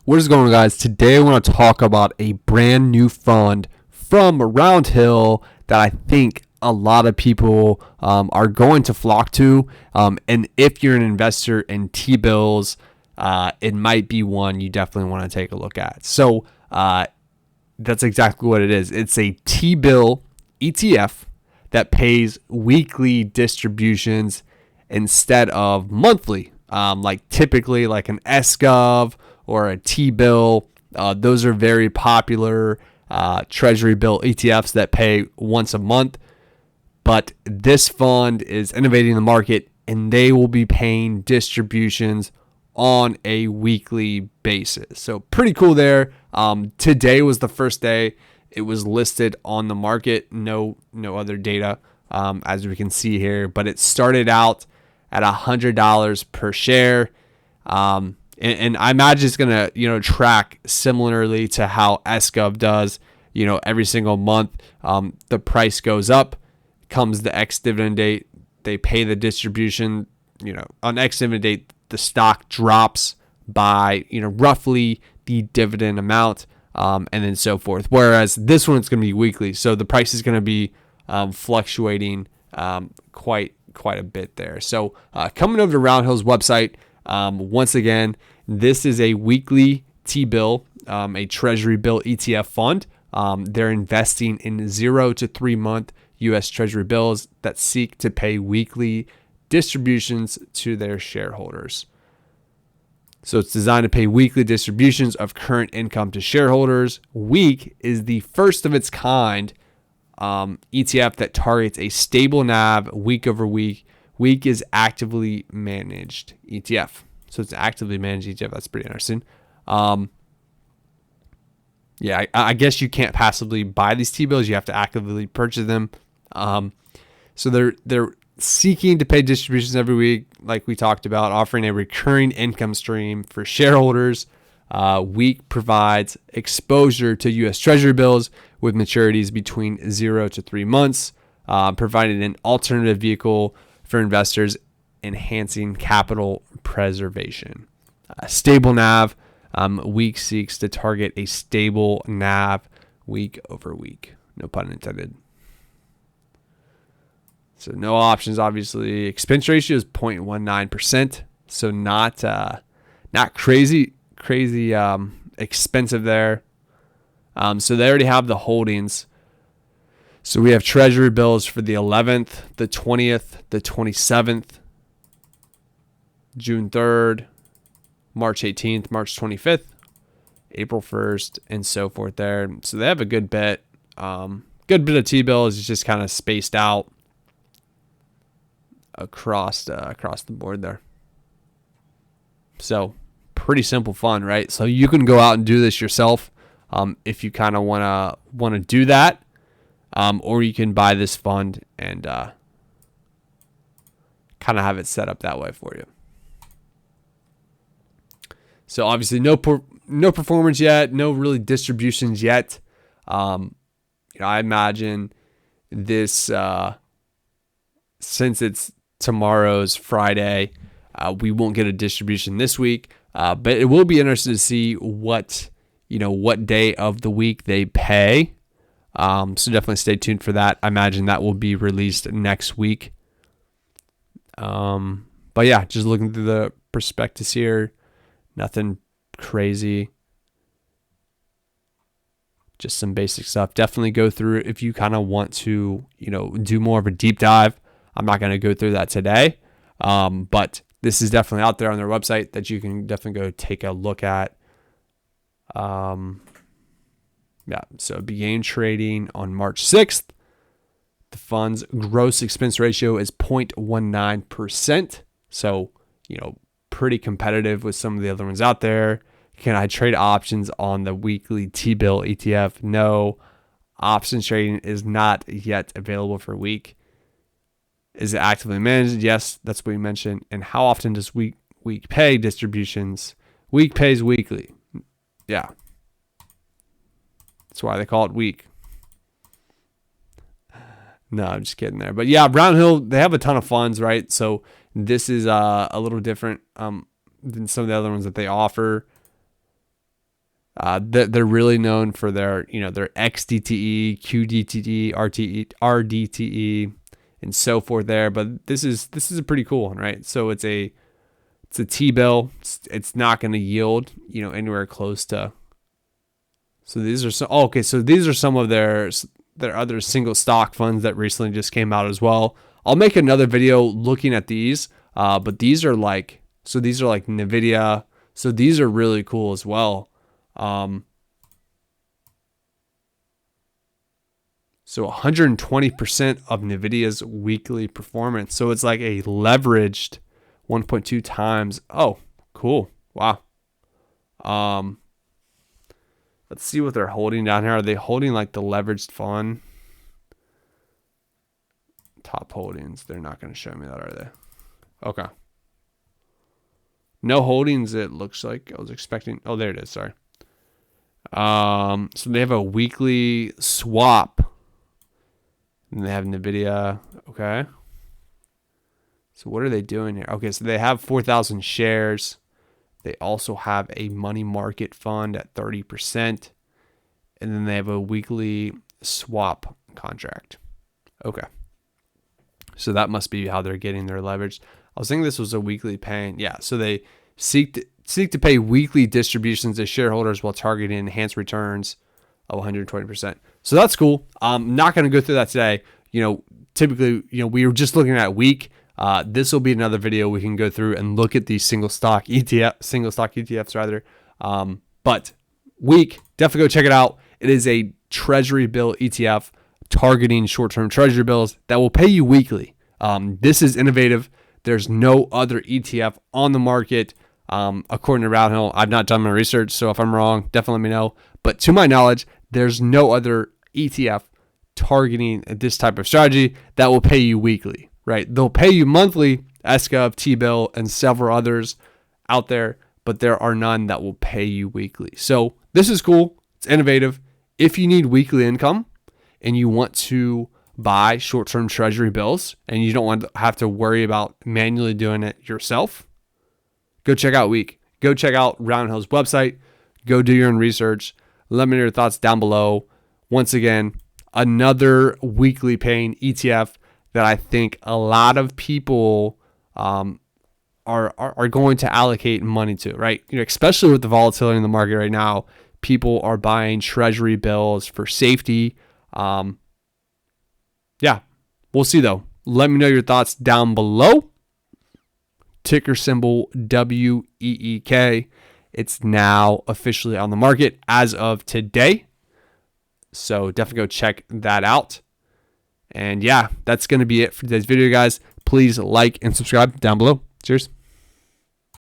What is going on, guys? Today I want to talk about a brand new fund from Roundhill that I think a lot of people are going to flock to. And if you're an investor in T-bills, it might be one you definitely want to take a look at. So that's exactly what it is. It's a T-bill ETF that pays weekly distributions instead of monthly, like typically like an SGov or a T-bill. Those are very popular Treasury bill ETFs that pay once a month. But this fund is innovating the market, and they will be paying distributions on a weekly basis. So pretty cool there. Today was the first day it was listed on the market. No other data, as we can see here. But it started out at $100 per share. And I imagine it's going to, track similarly to how SGov does, every single month. The price goes up, comes the ex-dividend date. They pay the distribution, on ex-dividend date, the stock drops by, roughly the dividend amount, and then so forth. Whereas this one, it's going to be weekly. So the price is going to be fluctuating quite a bit there. So coming over to Roundhill's website, once again, this is a weekly T-bill, a Treasury bill ETF fund. They're investing in 0 to 3 month U.S. Treasury bills that seek to pay weekly distributions to their shareholders. So it's designed to pay weekly distributions of current income to shareholders. Week is the first of its kind ETF that targets a stable NAV week over week. Week is actively managed ETF. So it's actively managed ETF. That's pretty interesting. I guess you can't passively buy these T-bills. You have to actively purchase them. So they're seeking to pay distributions every week, like we talked about, offering a recurring income stream for shareholders. Week provides exposure to U.S. Treasury bills with maturities between 0 to 3 months, providing an alternative vehicle for investors, enhancing capital preservation. Stable NAV. Week seeks to target a stable NAV week over week. No pun intended. So no options, obviously. Expense ratio is 0.19%. So not crazy expensive there. So they already have the holdings. So we have Treasury bills for the 11th, the 20th, the 27th, June 3rd, March 18th, March 25th, April 1st, and so forth there. So they have a good bit. Of T-bills. It's just kind of spaced out across the board there. So pretty simple fun, right? So you can go out and do this yourself if you kind of want to do that, or you can buy this fund and kind of have it set up that way for you. So obviously no performance yet, no really distributions yet. I imagine this since it's tomorrow's Friday, we won't get a distribution this week, but it will be interesting to see what day of the week they pay. So definitely stay tuned for that. I imagine that will be released next week. But yeah, just looking through the prospectus here, nothing crazy. Just some basic stuff. Definitely go through it if you kind of want to, do more of a deep dive. I'm not going to go through that today, but this is definitely out there on their website that you can definitely go take a look at. So it began trading on March 6th. The fund's gross expense ratio is 0.19%. So, pretty competitive with some of the other ones out there. Can I trade options on the weekly T-bill ETF? No. Options trading is not yet available for week. Is it actively managed? Yes, that's what we mentioned. And how often does week pay distributions? Week pays weekly. Yeah. That's why they call it week. No, I'm just kidding there. But yeah, Roundhill, they have a ton of funds, right? So this is a little different than some of the other ones that they offer. They're really known for their, their XDTE, QDTE, RDTE, and so forth there. But this is a pretty cool one, right? So it's a T-bill. It's not going to yield, anywhere close to. So these are some. Oh, okay, so these are some of their other single stock funds that recently just came out as well. I'll make another video looking at these. But these are like NVIDIA. So these are really cool as well. So 120% of NVIDIA's weekly performance. So it's like a leveraged 1.2 times. Oh, cool. Wow. Let's see what they're holding down here. Are they holding like the leveraged fund? Top holdings. They're not going to show me that, are they? Okay. No holdings, it looks like. I was expecting. Oh, there it is. Sorry. So they have a weekly swap. And they have NVIDIA. Okay. So what are they doing here? Okay, so they have 4,000 shares. They also have a money market fund at 30%. And then they have a weekly swap contract. Okay. So that must be how they're getting their leverage. I was thinking this was a weekly paying. Yeah, so they seek to pay weekly distributions to shareholders while targeting enhanced returns of 120%. So that's cool. I'm not going to go through that today. Typically, we were just looking at week. This will be another video we can go through and look at these single stock ETFs rather. But week, definitely go check it out. It is a Treasury bill ETF targeting short-term Treasury bills that will pay you weekly. This is innovative. There's no other ETF on the market. According to Roundhill, I've not done my research, so if I'm wrong, definitely let me know. But to my knowledge, there's no other ETF targeting this type of strategy that will pay you weekly, right? They'll pay you monthly, SGov, T-bill, and several others out there, but there are none that will pay you weekly. So this is cool. It's innovative. If you need weekly income and you want to buy short-term Treasury bills and you don't want to have to worry about manually doing it yourself, go check out Week. Go check out Roundhill's website. Go do your own research. Let me know your thoughts down below. Once again, another weekly paying ETF that I think a lot of people are going to allocate money to, right? Especially with the volatility in the market right now, people are buying Treasury bills for safety. Yeah, we'll see though. Let me know your thoughts down below. Ticker symbol WEEK. It's now officially on the market as of today. So definitely go check that out. And yeah, that's going to be it for today's video, guys. Please like and subscribe down below. Cheers.